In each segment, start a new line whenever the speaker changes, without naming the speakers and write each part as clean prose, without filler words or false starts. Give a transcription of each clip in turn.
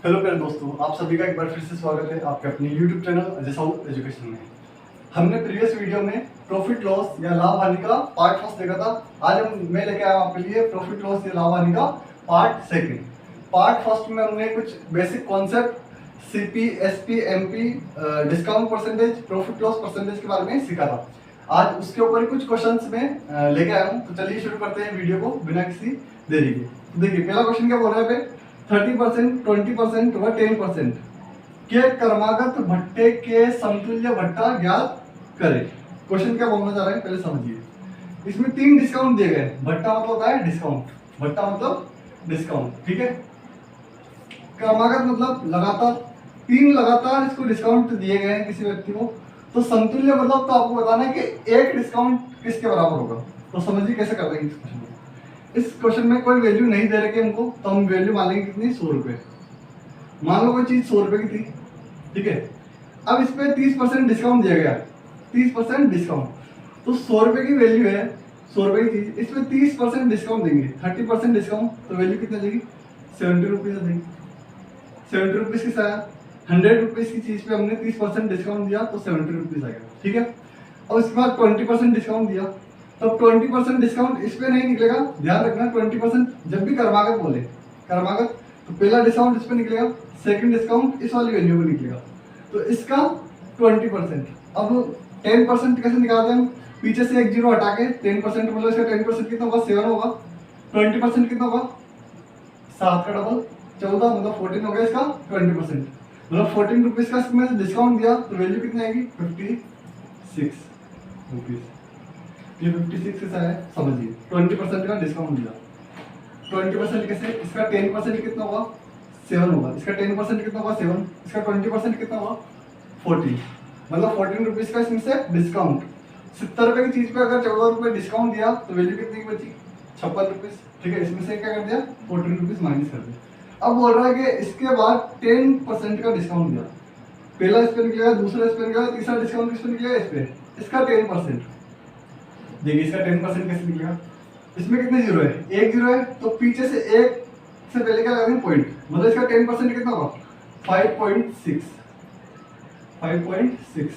Hello प्यारे दोस्तों, आप सभी का एक बार फिर से स्वागत है आपके अपने YouTube channel Ajay Sahu education में। हमने प्रीवियस वीडियो में प्रॉफिट लॉस या लाभ हानि का पार्ट फर्स्ट देखा था। आज मैं लेके आया आपके लिए प्रॉफिट लॉस या लाभ हानि का पार्ट सेकंड। पार्ट फर्स्ट में हमने कुछ basic concept CP, SP, MP, discount percentage, profit loss percentage के बारे में सीखा था। आज उसके ऊपर कुछ क्वेश्चंस में लेके आया हूँ। तो चलिए शुरू करते हैं वीडियो को बिना किसी देरी के। देखिए पहला क्वेश्चन क्या बोल रहा है, 30%, 20% व 10% के क्रमागत भट्टे के समतुल्य भट्टा ज्ञात करें। क्वेश्चन क्या बोलना चाह रहे हैं पहले समझिए। इसमें 3 डिस्काउंट दिए गए। भट्टा मतलब होता है डिस्काउंट, भट्टा मतलब डिस्काउंट, ठीक है। क्रमागत मतलब लगातार, 3 लगातार इसको डिस्काउंट दिए गए हैं किसी व्यक्ति को। तो समतुल्य मतलब तो आपको बताना है कि एक डिस्काउंट किसके बराबर होगा। तो समझिए कैसे कर देंगे इस क्वेश्चन को। इस क्वेश्चन में कोई वैल्यू नहीं दे रखे हमको, तो हम वैल्यू मान लेंगे कितनी, 100 रुपए। मान लो कोई चीज 100 रुपए की थी, ठीक है। अब इस पे 30% डिस्काउंट दिया गया, 30% डिस्काउंट। तो 100 रुपए की वैल्यू है, 100 रुपए की चीज, इसमें 30% डिस्काउंट देंगे, 30% डिस्काउंट, तो वैल्यू कितना देगी, 70 रुपीज देगी। 70 रुपीज के साथ 100 रुपीज की चीज पे हमने 30% डिस्काउंट दिया, तो 70 रुपीज आएगा, ठीक है। और उसके बाद 20% डिस्काउंट दिया, तो 20% डिस्काउंट इस पे नहीं निकलेगा। ध्यान रखना 20% जब भी क्रमागत बोले, क्रमागत, तो पहला डिस्काउंट इस पे निकलेगा, सेकंड डिस्काउंट इस वाली वैल्यू पे निकलेगा, तो इसका 20%। अब 10% कैसे निकालते हैं हम, पीछे से एक जीरो हटा के 10% मतलब इसका 10% कितना होगा, 7 होगा। 20% कितना होगा, 7 का डबल 14, मतलब 14 हो गया इसका 20%। मतलब 14 रुपीज का इसमें से डिस्काउंट दिया, तो वैल्यू कितनी आएगी, 56 रुपीज। ये 56 कैसा है समझिए, 20% का डिस्काउंट दिया। 20% कैसे, इसका 10% कितना होगा, 7 होगा। इसका 10% कितना होगा, 7। इसका 20% कितना होगा, 14। मतलब 14 रुपीज का इसमें से डिस्काउंट। 70 रुपए की चीज पे अगर 14 रुपए डिस्काउंट दिया, तो वैल्यू कितनी की बची, 56 रुपीज, ठीक है। इसमें से क्या कर दिया, 14 रुपीज माइनस कर दिया। अब बोल रहा है कि इसके बाद 10% का डिस्काउंट दिया। पहला इस पे निकलेगा, दूसरा इस पे निकलेगा, तीसरा डिस्काउंट किस पे निकलेगा, इस पे। इसका 10%, देखिए इसका 10% कैसे निकलेगा, इसमें कितने जीरो है, एक जीरो है, तो पीछे से एक से पहले क्या लगा देंगे, पॉइंट। मतलब इसका 10% कितना होगा, 5.6। 5.6,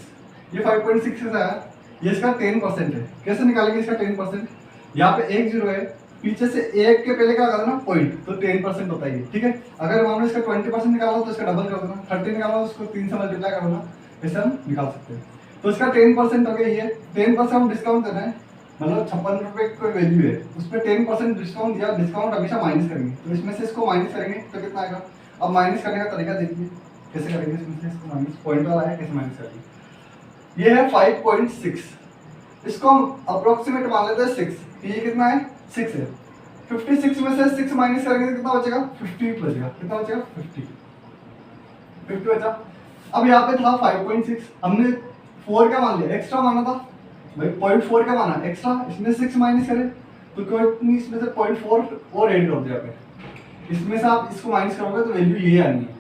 ये 5.6 से आया, ये इसका 10% है। कैसे निकालेंगे इसका 10%, यहाँ पे एक जीरो है, पीछे से एक के पहले क्या लगा देना, पॉइंट, तो 10% होता है, ठीक है। अगर मान लो इसका 20% निकालो तो इसका डबल कर देना, 30 निकालो उसको 3 से मल्टीप्लाई कर देना, ऐसे हम निकाल सकते हैं। तो इसका 10% हो गया, ये 10% हम डिस्काउंट कर रहे हैं, मतलब 56 रुपए की वैल्यू है, उसमें 10% डिस्काउंट दिया। डिस्काउंट हमेशा माइनस करेंगे, तो इसमें से इसको माइनस करेंगे तो कितना आएगा। अब माइनस करने का तरीका देखिए कैसे करेंगे, इसमें से इसको माइनस, पॉइंट वाला है, कैसे माइनस करेंगे। ये है 5.6, इसको हम अप्रोक्सीमेट मान लेते हैं 6। ये कितना है, 6 है। 56 में से 6 माइनस करेंगे तो कितना बचेगा, 50 बचेगा। कितना बचेगा, 50 बचा। अब यहाँ पे था 5.6, हमने 4 क्या मान लिया, एक्स्ट्रा माना था भाई, 0.4 क्या माना, एक्स्ट्रा। इसमें 6 माइनस करें तो कोई इसमें से 0.4 और ऐड कर दिया पे। इसमें से आप इसको माइनस करोगे तो वैल्यू ये आनी है,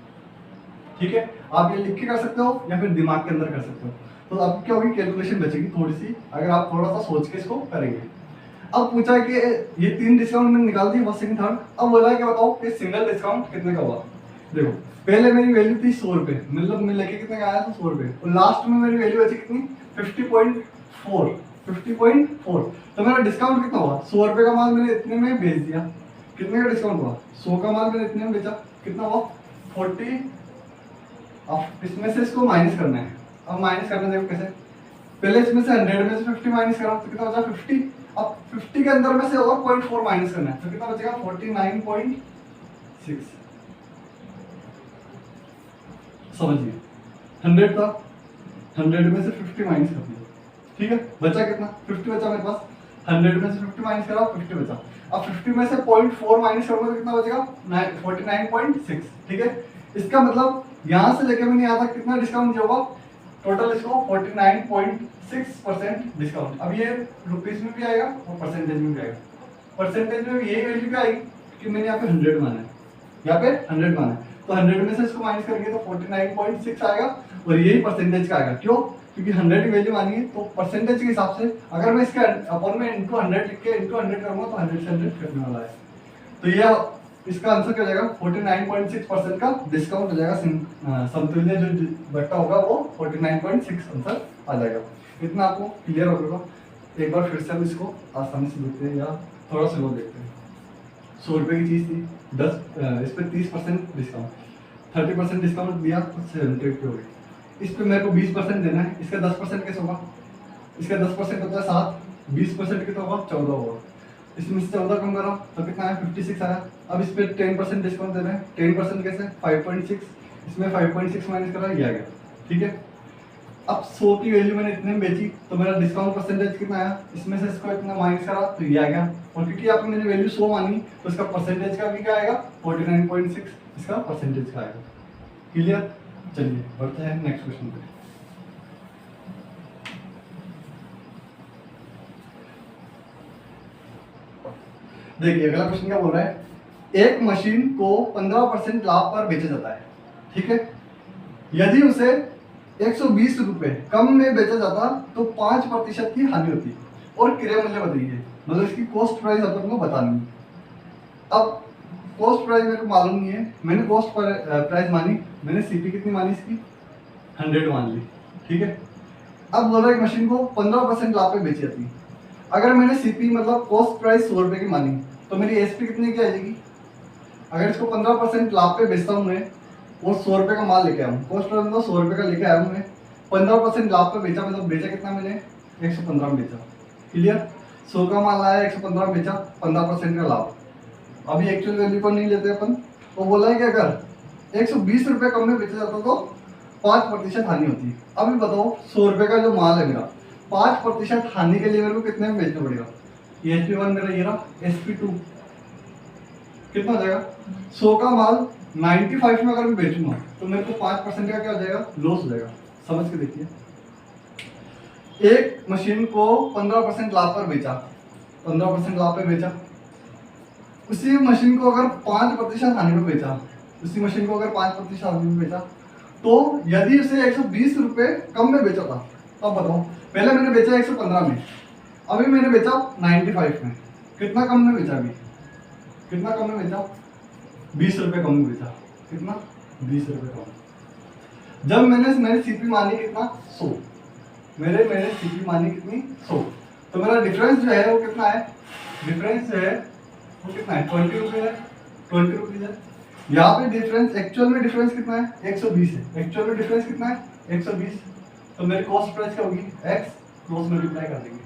ठीक है। आप ये लिख के कर सकते हो या फिर दिमाग के अंदर कर सकते हो। तो अब क्या होगी, कैलकुलेशन बचेगी थोड़ी सी, अगर आप थोड़ा सा सोच के इसको करेंगे। अब पूछा है कि ये 3 डिस्काउंट मैंने निकाल दी, फर्स्ट सेकंड थर्ड। अब बोला है कि बताओ कि सिंगल डिस्काउंट कितने का हुआ। देखो पहले मेरी वैल्यू थी 100 रुपए, मतलब मैं लेके कितने का आया था, 100 रुपए, और लास्ट में मेरी वैल्यू बची कितनी, 50.4। 50.4, तो मेरा डिस्काउंट कितना हुआ, 100 रुपए का माल मैंने इतने में बेच दिया। कितने का डिस्काउंट हुआ, 100 का माल मैंने इतने में बेचा, कितना हुआ, 40। अब इसमें से इसको माइनस करना है। अब माइनस करना देखो कैसे, पहले इसमें से 100 में से 50 माइनस करा तो कितना बचा, 50। अब 50 के अंदर में से और 0.4 माइनस करना है, तो कितना बचेगा, 49.6। समझिए 100 था, 100 में से 50 माइनस कर दिया, ठीक है। बचा कितना, 50 बचा मेरे पास। 100 में से 50 माइनस करा, 50 बचा। अब 50 में से 0.4 माइनस करूंगा तो कितना बचेगा, 49.6, ठीक है। इसका मतलब यहाँ से लेके मैंने यहाँ तक कितना डिस्काउंट दिया होगा, टोटल इसको 49.6% डिस्काउंट। अब ये रुपीज में भी आएगा और परसेंटेज में भी आएगा। परसेंटेज में भी यही वैल्यू क्या आएगी कि मैंने यहाँ पे 100 माना है, यहाँ पे 100 माना है, तो 100 में से इसको माइनस करेंगे तो 49.6 आएगा, और यही परसेंटेज का आएगा। क्यों, क्योंकि 100 की वैल्यू मानी है, तो परसेंटेज के हिसाब से अगर मैं इसके अपन में इंटू 100 लिख के इंटू 100 करूंगा तो 100 से 100 करने वाला है। तो ये इसका आंसर क्या हो जाएगा 49.6% का डिस्काउंट हो जाएगा। समतुल्य जो बट्टा होगा वो 49.6 आंसर आ जाएगा। इतना आपको क्लियर होगा। एक बार फिर से हम इसको आसानी से देखते हैं या थोड़ा स्लो देखते हैं। 100 रुपये की चीज़ थी, 10 इस पर 30% डिस्काउंट, 30% डिस्काउंट दिया तो 70 रुपये हो गई। इस पर मेरे को 20% देना है, इसका 10% कैसे होगा? इसका 10% होता है 7, 20% कितना होगा? 14 होगा। इसमें से 14 कम करा तो कितना आया? 56 आया। अब इस पर 10% डिस्काउंट दे रहे हैं, 10% कैसे? 5.6, इसमें 5.6 माइनस करा, ये आ गया। ठीक है, अब 100 की वैल्यू मैंने इतने में बेची तो मेरा डिस्काउंट परसेंटेज कितना आया? इसमें से इसको इतना माइनस करा तो ये आ गया। और क्योंकि आपने मैंने वैल्यू 100 मानी तो इसका परसेंटेज का भी क्या आएगा? 49.6 इसका परसेंटेज का आएगा। क्लियर? चलिए बढ़ते हैं नेक्स्ट क्वेश्चन पे। देखिए अगला क्वेश्चन क्या बोल रहा है, एक मशीन को 15% लाभ पर बेचा जाता है। ठीक है, यदि उसे 120 रुपए कम में बेचा जाता तो 5% की हानि होती और क्रय मूल्य बताइए। मतलब इसकी कॉस्ट प्राइस अपन को बतानी है। अब कॉस्ट प्राइस मेरे को मालूम नहीं है, मैंने कॉस्ट प्राइस मानी, मैंने सीपी कितनी मानी इसकी? 100 मान ली। ठीक है, अब बोल रहा है मशीन को 15% लाभ पे बेची जाती है। अगर मैंने सीपी मतलब कॉस्ट प्राइस 100 रुपये की मानी तो मेरी एसपी कितनी की आ जाएगी? अगर इसको 15% लाभ पे बेचता हूँ मैं और 100 रुपये का माल लेके आया हूँ, कॉस्ट प्राइस मतलब 100 रुपये का लेके आया हूँ मैं, 15% लाभ पे बेचा, मतलब बेचा कितना मैंने? 115 में बेचा। क्लियर? 100 का माल आया, 115 में बेचा, 15% का लाभ। अभी एक्चुअल वैल्यू पर नहीं लेते अपन, तो बोला है कि अगर 120 रुपये कम में बेचा जाता तो 5% हानि होती है। अभी बताओ 100 रुपये का जो माल है मेरा, 5% हानि के लिए मेरे को कितने में बेचना पड़ेगा? SP1 मेरा ये रहा, SP2 कितना हो जाएगा? 100 का माल 95 में अगर मैं बेचूंगा तो मेरे को 5% का क्या हो जाएगा? लॉस हो जाएगा। समझ के देखिए, एक मशीन को 15% लाभ पर बेचा, 15% लाभ पे बेचा, उसी मशीन को अगर 5% हानि में बेचा, उसी मशीन को अगर 5% हानि में बेचा तो यदि उसे 120 रुपये कम में बेचा था, तब बताओ, पहले मैंने बेचा 115 में, अभी मैंने बेचा 95 में, कितना कम में बेचा? अभी कितना कम में बेचा? 20 रुपये कम में बेचा। कितना? 20 रुपये कम। जब मैंने सीपी मानी कितना? 100, मैंने सीपी मानी कितनी? 100, तो मेरा डिफरेंस जो है वो कितना है? डिफरेंस जो है वो कितना है? 20 रुपये है, 20 रुपीज़ है। यहाँ पे डिफरेंस, एक्चुअल में डिफरेंस कितना है? 120 है। एक्चुअल में डिफरेंस कितना है? 120। तो मेरी कॉस्ट प्राइस क्या होगी? x क्रॉस मल्टीप्लाई कर देंगे।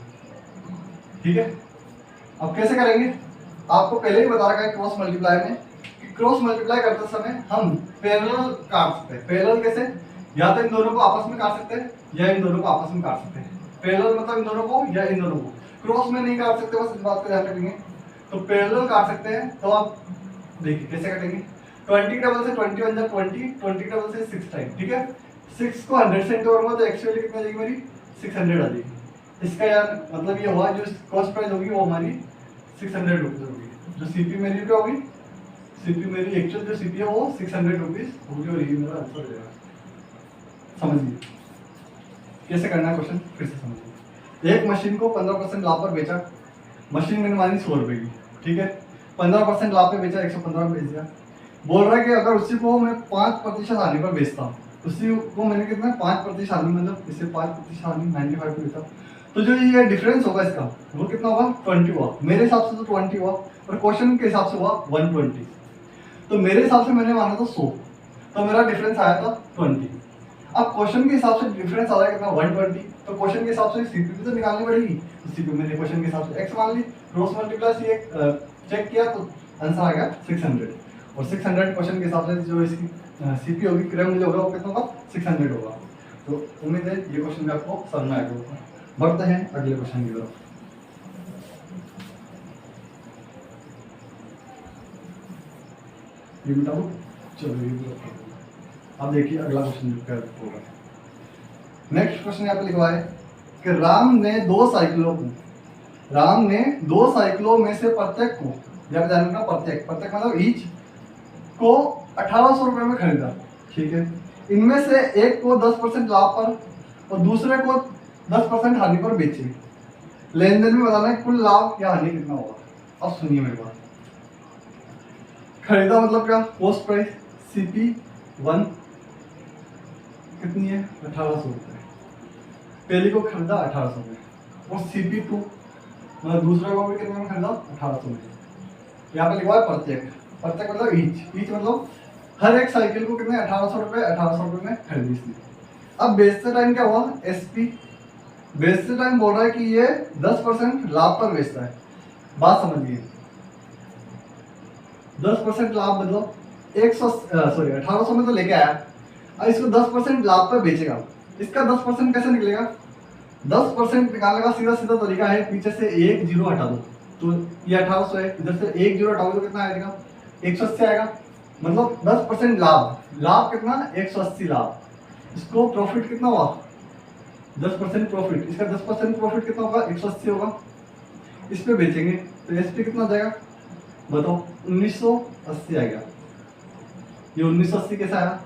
ठीक है, अब कैसे करेंगे? आपको पहले ही बता रखा है क्रॉस मल्टीप्लाई में कि क्रॉस मल्टीप्लाई करते समय हम पैरेलल काट सकते हैं। पैरेलल कैसे? या तो इन दोनों को आपस में काट सकते हैं या इन दोनों को आपस में काट सकते हैं। पैरेलल मतलब इन दोनों को या इन दोनों को, क्रॉस में नहीं काट सकते, बस इस बात का ध्यान रखेंगे। तो पैरेलल काट सकते हैं, तो आप देखिए कैसे कटेंगे। 20 की डबल से 20 बन जाए 20, 20 की डबल से 6 टाइम। ठीक है, 6 को 100 से इंटू करूंगा तो एक्चुअली कितना आ जाएगी मेरी? 600 आ जाएगी। इसका यार मतलब ये हुआ जो कॉस्ट प्राइस होगी वो हमारी 600 रुपीज़ होगी। जो सीपी मेरी क्या होगी? सीपी मेरी एक्चुअल जो सीपी है वो 600 रुपीज़ होगी और ये मेरा आंसर हो जाएगा। समझिए कैसे करना है क्वेश्चन, फिर से समझिए। एक मशीन को 15% लाभ पर बेचा, मशीन मैंने मानी 100 रुपये की। ठीक है, 15% लाभ पे बेचा, 115 में बेच दिया। बोल रहा है कि अगर उसी को मैं 5% हानि पर बेचता हूँ, उसी को मैंने कितना 5% हानि, मतलब इससे 5% हानि 95 पे बेचा, तो जो ये डिफरेंस होगा इसका वो कितना होगा? 20 हुआ। मेरे हिसाब से तो 20 हुआ और क्वेश्चन के हिसाब से हुआ 120। तो मेरे हिसाब से मैंने माना था 100, तो मेरा डिफरेंस आया था 20। अब क्वेश्चन के हिसाब से डिफरेंस आ रहा है कितना? 120। तो क्वेश्चन के हिसाब से सीपी तो निकालनी पड़ेगी, तो सीपी मैंने क्वेश्चन के हिसाब से x मान ली, क्रॉस मल्टीप्लाई से चेक किया तो आंसर आ गया 600। और 600 क्वेश्चन के हिसाब से जो इसकी सीपी होगी, क्रय मूल्य होगा, वो कितना होगा? 600 होगा। तो उम्मीद है ये क्वेश्चन भी आपको समझ में आएगा होगा। बढ़ते हैं अगले क्वेश्चन की तरफ। ये बताओ, चलो ये अब देखिए अगला क्वेश्चन क्या होगा। नेक्स्ट क्वेश्चन यहाँ पे लिखा है कि राम ने दो साइकिलों में से प्रत्येक को, जब जानना प्रत्येक मतलब ईच को 1800 रुपये में खरीदा। ठीक है, इनमें से एक को 10% लाभ पर और दूसरे को 10% हानि पर बेचे। लेन देन में बताना है कुल लाभ या हानि कितना होगा। अब सुनिए मेरी बात, खरीदा मतलब क्या, कॉस्ट प्राइस CP1 कितनी है 1800 रुपये, पहले को खरीदा 1800 में, और CP2 मतलब दूसरा को भी कितने में खरीदा 1800 में। यहाँ पे लिखा है प्रत्येक, प्रत्येक मतलब ईच मतलब हर एक साइकिल को कितने 1800 रुपये में खरीदी इसने। अब बेचते टाइम क्या हुआ, SP बेचते टाइम बोल रहा है कि ये 10% लाभ पर बेचता है। बात समझिए, 10% लाभ मतलब 1800 में तो लेके आया, अब इसको 10% लाभ पर बेचेगा। इसका 10% कैसे निकलेगा, 10% निकालने का सीधा सीधा तरीका है, पीछे से एक जीरो हटा दो तो ये 1800 है, इधर से एक जीरो हटाओगे तो कितना आएगा 180 आएगा, मतलब 10% लाभ, लाभ कितना 180 लाभ। इसको प्रॉफिट कितना हुआ 10% प्रॉफिट, इसका 10% प्रॉफिट कितना होगा 180 होगा। इस पे बेचेंगे तो SP कितना जाएगा बताओ 1980 आ गया। ये 1980 कैसे आया,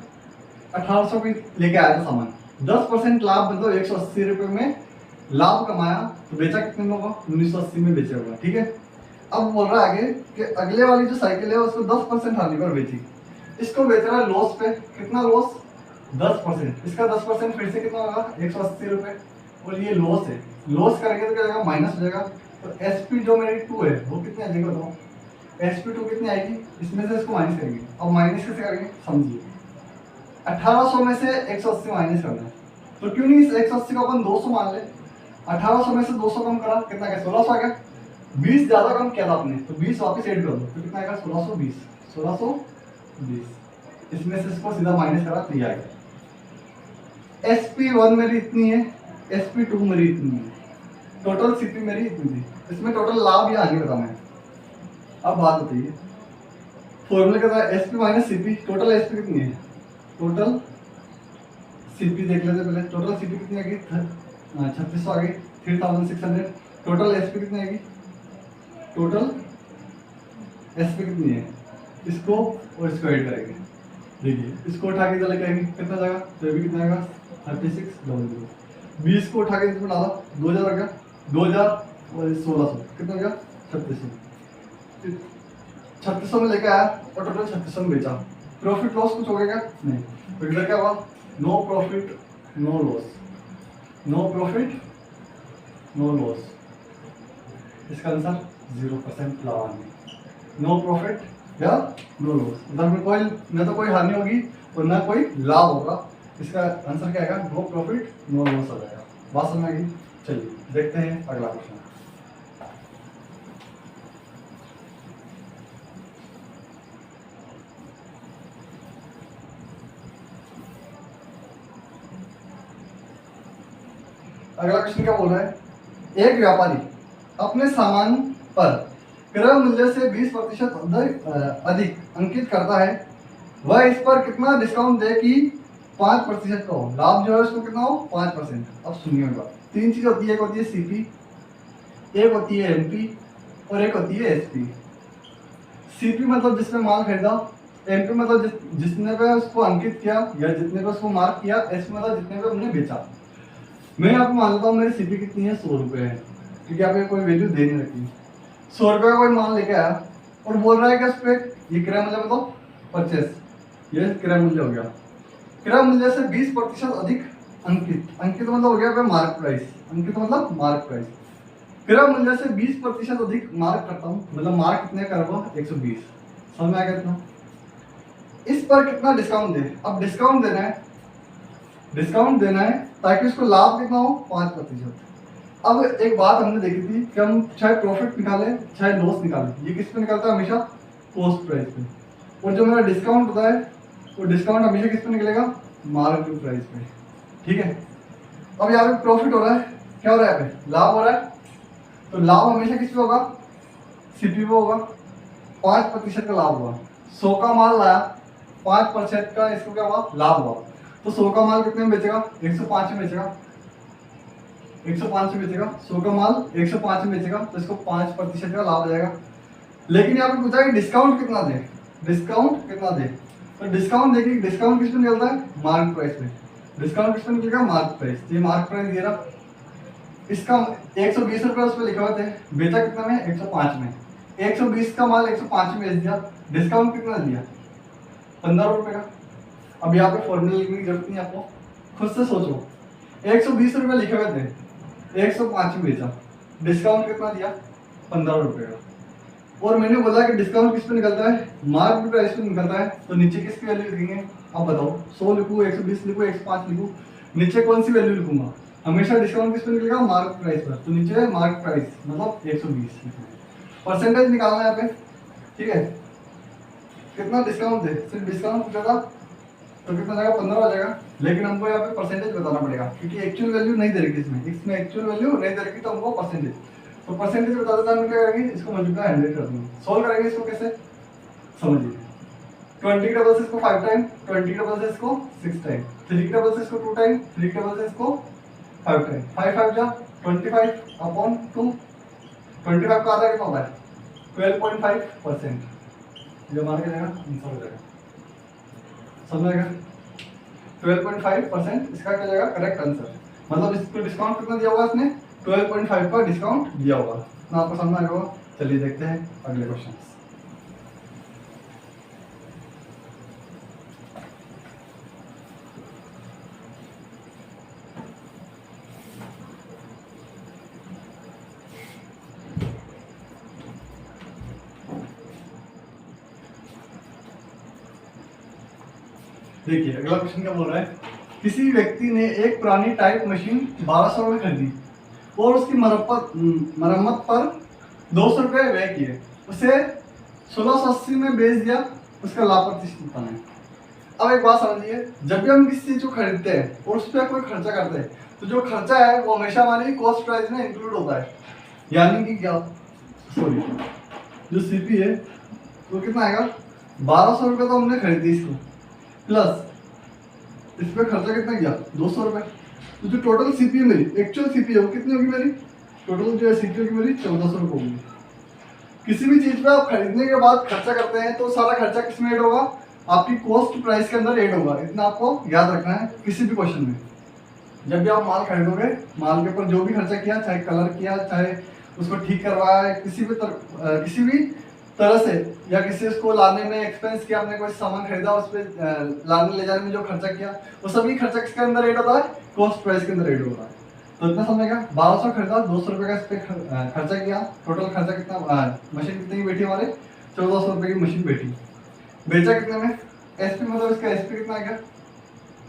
1800 की लेके आया था सामान, 10% लाभ मतलब 180 रुपये में लाभ कमाया, तो बेचा कितने में होगा 1980 में बेचा होगा। ठीक है, अब बोल रहा है आगे कि अगले वाली जो साइकिल है उसको 10% हानि पर बेची, इसको बेच रहा है लॉस पे, कितना लॉस 10%, इसका 10% फिर से कितना होगा 180 रुपये, और ये लॉस है, लॉस करेंगे तो क्या जाएगा माइनस हो जाएगा। तो SP जो मेरी 2 है वो कितनी आ जाएगी बताओ, SP2 कितनी आएगी, इसमें से इसको माइनस करेंगे। अब माइनस कैसे करेंगे समझिए, 1800 में से 180 माइनस करना है, तो क्यों नहीं इस 180 को अपन 200 मान ले, 1800 में से 200 कम करा कितना गया 1600 आ गया, 20 ज्यादा कम किया था आपने तो 20 वापस ऐड कर दो तो कितना आएगा 1620, इसमें से इसको सीधा माइनस करा तो ये आएगा। SP1 मेरी इतनी है, SP2 मेरी इतनी है, टोटल CP मेरी इतनी थी, इसमें टोटल लाभ या हानि बताना है। अब बात बताइए, फॉर्मूला क्या था SP minus CP, total SP कितनी है, टोटल CP देख लेते पहले, टोटल CP कितनी आ गई 3600 आ गई, 3600, टोटल SP कितनी आएगी, टोटल SP कितनी है, इसको और इसको ऐड करेंगे, देखिए इसको उठा के चले जाएंगे कितना जाएगा, तो ये भी कितना आएगा 3600, 20 को उठा के इसमें डाला 2000 आ गया, 2000 और 1600 कितना हो गया 3600 में लेके आया और टोटल 3600 में बेचा। प्रॉफिट लॉस कुछ हो गया क्या नहीं, तो इधर क्या हुआ no profit no loss, no profit no loss, इसका आंसर 0% लाभ, नो प्रॉफिट या नो लॉस, इधर में कोई न तो कोई हानि होगी और ना कोई लाभ होगा, इसका आंसर क्या आएगा नो प्रॉफिट नो लॉस आ जाएगा। बात समझ आएगी, चलिए देखते हैं अगला क्वेश्चन। अगला क्वेश्चन क्या बोल रहा है, एक व्यापारी अपने सामान पर क्रय मूल्य से 20% अधिक अंकित करता है, वह इस पर कितना डिस्काउंट दे कि 5% का हो, लाभ जो है उसको कितना हो 5%। अब सुनिए बात, तीन चीज होती है, एक होती है CP, एक होती है MP और एक होती है SP। CP मतलब जिसने माल खरीदा, MP मतलब जिसने पे उसको अंकित किया या जितने पे उसको मार्क किया, SP मतलब जितने पे हमने बेचा। मैं आपको मान लेता हूँ मेरी CP कितनी है 100 रुपये है, क्योंकि आप कोई वैल्यू दे नहीं रखी, 100 रुपये का कोई माल लेके आया और बोल रहा है कि उस पर ये क्रय मूल्य मतलब परचेस, ये क्रय मूल्य हो गया, क्रय मूल्य से 20% अधिक अंकित, अंकित मतलब हो गया मार्क प्राइस, अंकित मतलब मार्क प्राइस, क्रय मूल्य से 20% अधिक मार्क करता हूँ, मतलब मार्क कितने करूँगा 120, समझ में आ गया इतना। इस पर कितना डिस्काउंट दे, अब डिस्काउंट देना है ताकि उसको लाभ कितना हो 5%। अब एक बात हमने देखी थी कि हम चाहे प्रॉफिट निकाले चाहे लॉस निकाले, ये किस पे निकलता है हमेशा कॉस्ट प्राइस पे, और जो मेरा डिस्काउंट होता है वो डिस्काउंट हमेशा किस पे निकलेगा मार्केट प्राइस पे। ठीक है, अब यहाँ पे प्रॉफिट हो रहा है, क्या हो रहा है यहाँ पे लाभ हो रहा है, तो लाभ हमेशा किस पे होगा CP पे होगा, 5% का लाभ हुआ, 100 का माल लाया 5% का इसको क्या हुआ लाभ हुआ, तो 100 का माल कितने में बेचेगा 105 में बेचेगा, 105 में बेचेगा, 100 का माल 105 में बेचेगा, तो इसको 5% का लाभ आ जाएगा। लेकिन यहाँ पे पूछा है डिस्काउंट कितना दे, डिस्काउंट कितना दे, तो डिस्काउंट देखिए, डिस्काउंट किस पे निकलता है मार्क प्राइस पे, डिस्काउंट किस पे निकलेगा मार्क प्राइस, ये मार्क प्राइस दे रहा, इसका 120 रुपये उस पर लिखे हुए थे, बेचा कितना में 105 में, 120 का माल 105 में बेच दिया, डिस्काउंट कितना दिया? 15 रुपए का। अब यहाँ पे फॉर्मूला लिखने की जरूरत नहीं आपको, खुद से सोचो। 120 रुपए लिखे हुए थे, 105 में बेचा, डिस्काउंट कितना दिया? 15 रुपए का। और मैंने बोला कि डिस्काउंट किस पे निकलता है? मार्केट प्राइस पे निकलता है। तो नीचे किसकी वैल्यू लिखेंगे आप बताओ? 100 लिखूँ, 120 लिखूँ, 105 लिखूँ? नीचे कौन सी वैल्यू लिखूंगा? हमेशा डिस्काउंट किस पे निकलेगा? मार्केट प्राइस पर। तो नीचे मार्केट प्राइस मतलब 120 लिखूंगा। परसेंटेज निकालना है यहाँ पे, ठीक है? कितना डिस्काउंट दे, सिर्फ डिस्काउंट पूछा था तो कितना जाएगा? 15 हो जाएगा। लेकिन हमको यहाँ पे परसेंटेज बताना पड़ेगा क्योंकि एक्चुअल वैल्यू नहीं दे रखी इसमें एक्चुअल वैल्यू नहीं दे रखी, तो हमको परसेंटेज, तो परसेंटेज बता देता हम क्या करेंगे, इसको मल्टीप्लाई 100 कर देंगे। सॉल्व करेंगे इसको कैसे समझिए। 20 के डबल से इसको 5 टाइम, 20 के डबल से इसको 6 टाइम, 3 के डबल से इसको 2 टाइम, 3 के डबल से इसको 5 टाइम। 5 5 जा 25 अपॉन 2, 25 का आधा कितना होता है? 12.5%। जो हमारा क्या जाएगा? आंसर हो जाएगा। समझ आएगा? 12.5% इसका क्या जाएगा? Correct answer. मतलब इसको डिस्काउंट कितना दिया होगा इसने? 12.5 का डिस्काउंट दिया होगा ना। आपको समझ आएगा? चलिए देखते हैं अगले क्वेश्चन। देखिए अगला क्वेश्चन क्या बोल रहा है, किसी व्यक्ति ने एक पुरानी टाइप मशीन 1200 में खरीदी और उसकी मरम्मत पर 200 रुपये व्यय किए, उसे 1680 में बेच दिया, उसका लाभ प्रतिशत बताना है। अब एक बात समझिए, जब भी हम किसी चीज को खरीदते हैं और उस पर कोई खर्चा करते हैं तो जो खर्चा है वो हमेशा हमारी कॉस्ट प्राइस में इंक्लूड होता है। यानी कि क्या, सॉरी, जो सीपी है वो कितना आएगा? 1200 रुपये तो हमने खरीदी इसको, प्लस इस पे खर्चा कितना किया? 200 रुपये। तो जो टोटल सीपी है मेरी, एक्चुअल सीपी है वो कितनी होगी मेरी? टोटल जो है सीपी होगी मेरी 1400 रुपये होगी। किसी भी चीज पे आप खरीदने के बाद खर्चा करते हैं तो सारा खर्चा किस में ऐड होगा? आपकी कॉस्ट प्राइस के अंदर ऐड होगा। इतना आपको याद रखना है किसी भी क्वेश्चन में। जब भी आप माल खरीदोगे, माल के ऊपर जो भी खर्चा किया, चाहे कलर किया, चाहे उसको ठीक करवाया, किसी भी तरह से, या किसी उसको लाने में एक्सपेंस किया, आपने कोई सामान खरीदा उस पर लाने ले जाने में जो खर्चा किया, वो सभी खर्चा किसके अंदर ऐड होता है? कॉस्ट प्राइस के अंदर ऐड होता है। तो इतना समझेगा, 1200 खरीदा, 200 रुपये का इस पे खर्चा किया, टोटल खर्चा कितना? मशीन कितनी की बैठी हमारे? 1400 रुपये की मशीन बैठी। बेचा कितने में? एसपी मतलब इसका एसपी कितना आ गया?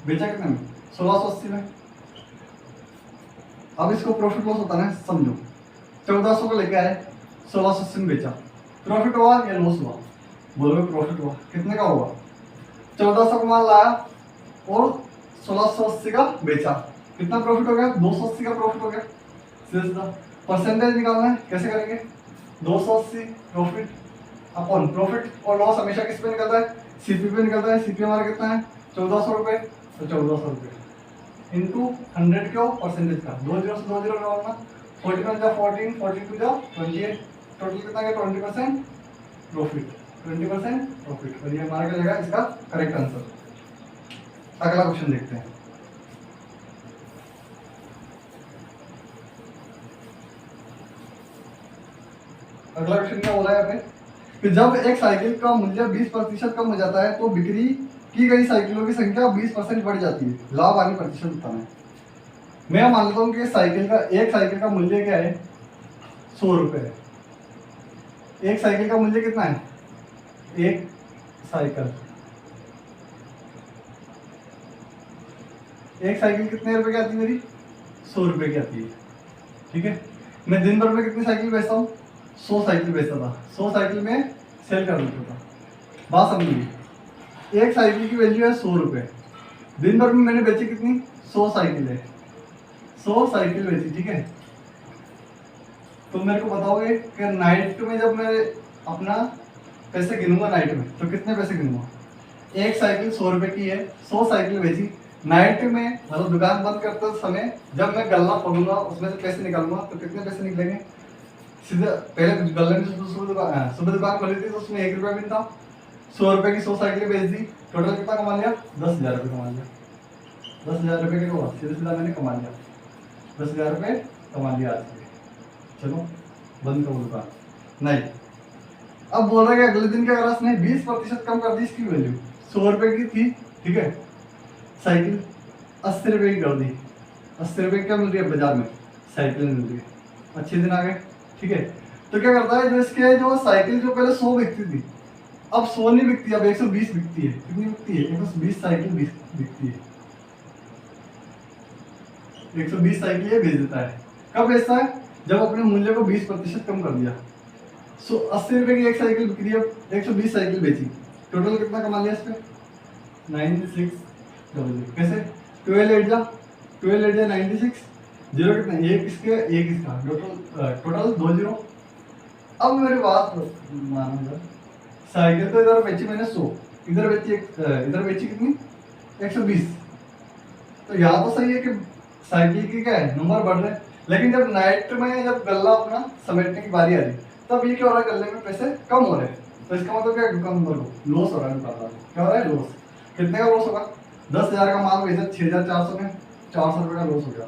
बेचा कितने में? 1680 में। अब इसको प्रॉफिट लॉस होता है, समझो। 1400 को लेके आए, 1680 में बेचा, प्रॉफिट हुआ या लॉस हुआ? बोलो प्रॉफिट हुआ। कितने का हुआ? 1400 का माल लाया और 1680 का बेचा, कितना प्रॉफिट हो गया? 280 का प्रॉफिट हो गया। सीधा परसेंटेज निकालना है, कैसे करेंगे? 280 प्रॉफिट अपॉन प्रॉफिट और लॉस हमेशा किस पे निकलता है? सीपी पे निकलता है। सीपी हमारा कितना है? 1400 रुपये। तो 1400 रुपये इंटू 100 क्यों? परसेंटेज का 2 जीरो से 2 जीरो लगाऊंगा, 41 जा 14, 42 जा 28, टोटल कितना गया? 20% प्रॉफिट, 20% प्रॉफिट। और ये हमारा क्या जाएगा? इसका करेक्ट आंसर। अगला क्वेश्चन देखते हैं। अगला क्वेश्चन क्या बोला है यहाँ पे कि जब एक साइकिल का मूल्य 20% कम हो जाता है तो बिक्री की गई साइकिलों की संख्या 20% बढ़ जाती है, लाभ हानि प्रतिशत बताना है। मैं मान लेता हूँ कि एक साइकिल का मूल्य क्या है? 100 रुपये। एक साइकिल का मूल्य कितना है? एक साइकिल कितने रुपए की आती है मेरी? 100 रुपये की आती है, ठीक है। मैं दिन भर में कितनी साइकिल बेचता हूँ? 100 साइकिल बेचता था, 100 साइकिल में सेल कर देता था। बात समझिए, एक साइकिल की वैल्यू है 100 रुपये, दिन भर में मैंने बेची कितनी? 100 साइकिल है, 100 साइकिल बेची, ठीक है। तो मेरे को बताओगे कि नाइट में जब मैं अपना पैसे गिनूंगा नाइट में, तो कितने पैसे गिनूंगा? एक साइकिल 100 रुपये की है, 100 साइकिल बेची नाइट में, मतलब दुकान बंद करते समय जब मैं गल्ला खोलूंगा उसमें से पैसे निकालूंगा तो कितने पैसे निकलेंगे? सीधे पहले गल्ले में सुबह दुकान खोली थी तो उसमें 1 रुपया भी था, 100 रुपये की 100 साइकिलें बेच दी, टोटल कितना कमा लिया? 10,000 रुपये कमा लिया। 10,000 रुपये के हुआ, सीधा मैंने कमा लिया, 10,000 रुपये कमा लिया आज के। चलो बंद करो दुकान। नहीं, अब बोल रहा है कि अगले दिन क्या करा उसने 20% कम कर दी इसकी वैल्यू। 100 रुपए की थी, ठीक है, साइकिल 80 रुपए की कर दी। 80 रुपए क्या मिल रही है बाजार में, साइकिल मिल रही है। अच्छे दिन आ गए, ठीक है। तो क्या करता है, जो इसके जो साइकिल जो पहले 100 बिकती थी, अब 100 नहीं बिकती, अब 120 बिकती है। कितनी बिकती है? 120 साइकिल बिकती है। 120 साइकिल ये बेच देता है। कब बेचता है? जब अपने मूल्य को 20% कम कर दिया। 80 रुपए की एक साइकिल बिक रही है, 120 साइकिल बेची, टोटल कितना कमा लिया इस पे? 9600। कैसे? 12 8 जा 96, जीरो कितना? एक इसके एक इसका, टोटल 2 जीरो। अब मेरी बात मानो, साइकिल तो इधर बेची मैंने 100, इधर बेची कितनी? 120। तो यहाँ तो सही है कि साइकिल की क्या है, नंबर बढ़ रहे हैं। लेकिन जब नाइट में जब गल्ला अपना समेटने की बारी आ रही, तब ये क्या हो रहा है, गल्ले में पैसे कम हो रहे हैं। तो इसका मतलब क्या, दुकान नंबर को लॉस हो रहा है। क्या हो रहा है? लॉस। कितने का लॉस होगा? 10,000 का माल बेचा 6,400 में, 400 रुपये का लॉस हो गया।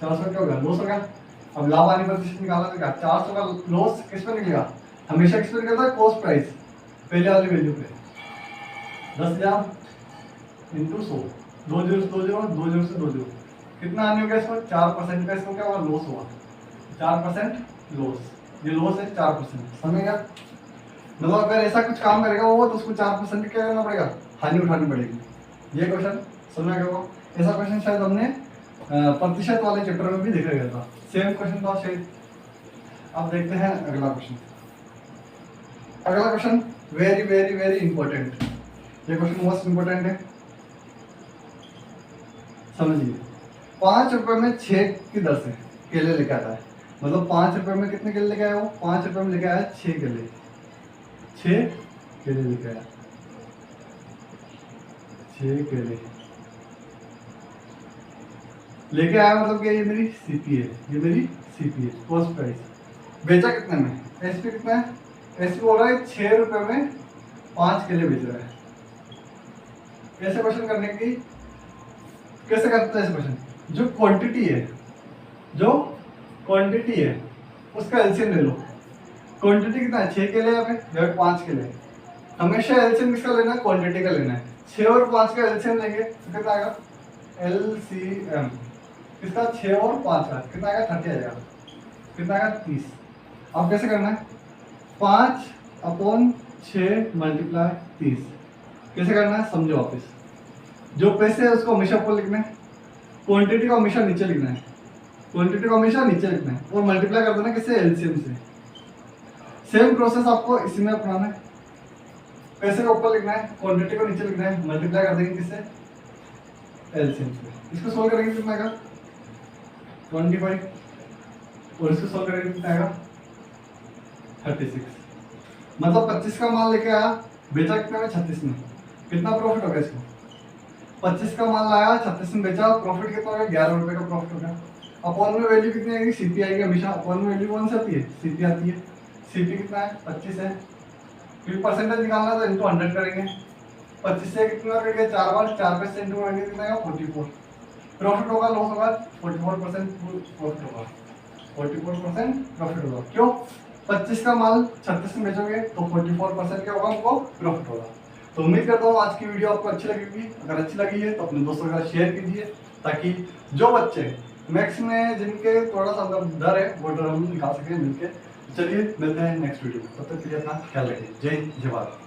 400 क्या हो गया? लॉस हो गया। अब लाभ आने प्रतिशत निकाला तो क्या, 400 का लॉस किस पे निकलेगा? हमेशा किस पे निकलता है? कॉस्ट प्राइस, पहले वाली वैल्यू पे। 10,000 इंटू 100, 2 जीरो से 2 जीरो, 2 जीरो से 2 जीरो, कितना आने होगा इसको? 4% का इसको क्या हुआ? लॉस हुआ। 4% लॉस, ये लॉस है 4%। समझ गया? मतलब अगर ऐसा कुछ काम करेगा वो, तो उसको 4% क्या करना पड़ेगा? हानि उठानी पड़ेगी। ये क्वेश्चन समझ गया वो? ऐसा क्वेश्चन शायद हमने प्रतिशत वाले चैप्टर में भी देखा गया था। सेम क्वेश्चन था शायद। अब देखते हैं अगला क्वेश्चन। अगला question very very very important. ये क्वेश्चन मोस्ट इंपॉर्टेंट है, समझिए। 5 रुपए में 6 की दर से केले लेके आता है। मतलब 5 रुपए में कितने केले लेके आया वो? 5 रुपए में लेके आया 6 केले। 6 केले लेके आया, 6 केले लेके आया। मतलब क्या, ये मेरी सीपी है, ये मेरी सीपी है, कॉस्ट प्राइस। बेचा कितने में? एसपी कितना है? एसपी बोल रहा है 6 रुपए में 5 केले बेच रहा है। कैसे क्वेश्चन करने की, कैसे करते हैं इस क्वेश्चन? जो क्वांटिटी है उसका एलसीएम ले लो। क्वांटिटी कितना है? 6 केले, यहाँ पे 5 केले। हमेशा एलसीएम किसका लेना है? क्वांटिटी का लेना है। 6 और 5 का एलसीएम लेंगे तो कितना आएगा? एलसीएम किसका? 6 और 5 का कितना आएगा? 30 आएगा। कितना आएगा? 30। अब कैसे करना है? 5/6 मल्टीप्लाई 30। कैसे करना है समझो वापस। जो पैसे है उसको हमेशा ऊपर लिखना है, क्वांटिटी को हमेशा नीचे लिखना है, क्वांटिटी को हमेशा नीचे लिखना है, और मल्टीप्लाई कर देना किससे? एलसीएम से। सेम प्रोसेस आपको इसमें अपनाना है। पैसे को ऊपर लिखना है, क्वांटिटी को नीचे लिखना है, मल्टीप्लाई कर देंगे किससे? एलसीएम से। इसको सोल्व करेंगे कितना आएगा? 25। और इसको सोल्व करेंगे कितना आएगा? 36। मतलब 25 का माल लेके आया, बेचा कितने में? 36 में। कितना प्रॉफिट होगा इसको? 25 का माल लाया, 36 में बेचा, प्रॉफिट कितना हो गया? 11 रुपए का प्रॉफिट हो गया। अपॉन में वैल्यू कितनी आएगी? सीपी आएगी हमेशा। अपॉन में वैल्यू कौन सी आती है? सीपी आती है। सीपी कितना है? 25 है। फिर परसेंटेज निकालना है तो इंटू 100 करेंगे। 25 से कितना करेंगे? 4 बार, 4 पे से इंटू करेंगे कितना आएगा? 44। प्रॉफिट होगा, लॉस होगा? 44% प्रॉफिट होगा। 44% प्रॉफिट होगा। क्यों? 25 का माल 36 में बेचोगे तो 44% क्या होगा? हमको प्रॉफिट होगा। तो उम्मीद करता हूँ आज की वीडियो आपको अच्छी लगेगी। अगर अच्छी लगी है तो अपने दोस्तों के साथ शेयर कीजिए, ताकि जो बच्चे मैथ्स में जिनके थोड़ा सा डर है वो डर हम निकाल सकें मिलकर। चलिए मिलते हैं नेक्स्ट वीडियो में, तब तक के लिए अपना ख्याल रखिए। जय हिंद, जय भारत।